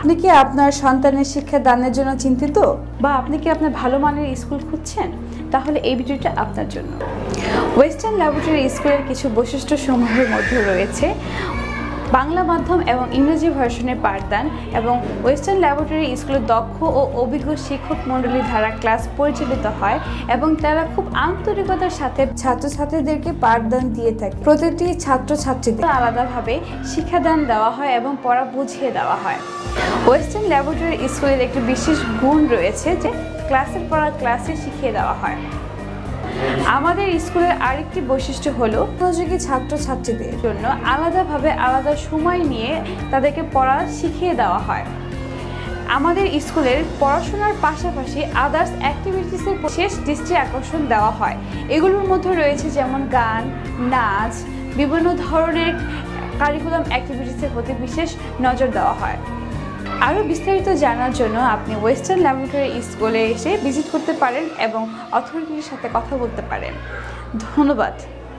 আপনি কি আপনার সন্তানের শিক্ষা দানের জন্য চিন্তিত, বা আপনি কি আপনার ভালো মানের স্কুল খুঁজছেন? তাহলে এই ভিডিওটা আপনার জন্য। ওয়েস্টার্ন ল্যাবরেটরি স্কুলের কিছু বৈশিষ্ট্য সমূহের মধ্যে রয়েছে বাংলা মাধ্যম এবং ইংরেজি ভার্সনের পাঠদান, এবং ওয়েস্টার্ন ল্যাবরেটরি স্কুলে দক্ষ ও অভিজ্ঞ শিক্ষক মণ্ডলী দ্বারা ক্লাস পরিচালিত হয় এবং তারা খুব আন্তরিকতার সাথে ছাত্রছাত্রীদেরকে পাঠদান দিয়ে থাকে। প্রতিটি ছাত্রছাত্রীদের আলাদাভাবে শিক্ষাদান দেওয়া হয় এবং পড়া বুঝিয়ে দেওয়া হয়। ওয়েস্টার্ন ল্যাবরেটরি স্কুলের একটি বিশেষ গুণ রয়েছে যে ক্লাসের পড়া ক্লাসে শিখিয়ে দেওয়া হয়। আমাদের স্কুলের আরেকটি বৈশিষ্ট্য হলো মনোযোগী ছাত্রছাত্রীদের জন্য আলাদাভাবে আলাদা সময় নিয়ে তাদেরকে পড়া শিখিয়ে দেওয়া হয়। আমাদের স্কুলের পড়াশোনার পাশাপাশি আদার্স অ্যাক্টিভিটিসের বিশেষ দৃষ্টি আকর্ষণ দেওয়া হয়। এগুলোর মধ্যে রয়েছে যেমন গান, নাচ, বিভিন্ন ধরনের কারিকুলাম অ্যাক্টিভিটিসের প্রতি বিশেষ নজর দেওয়া হয়। আরও বিস্তারিত জানার জন্য আপনি ওয়েস্টার্ন ল্যাবরেটরি স্কুলে এসে ভিজিট করতে পারেন এবং অথরিটির সাথে কথা বলতে পারেন। ধন্যবাদ।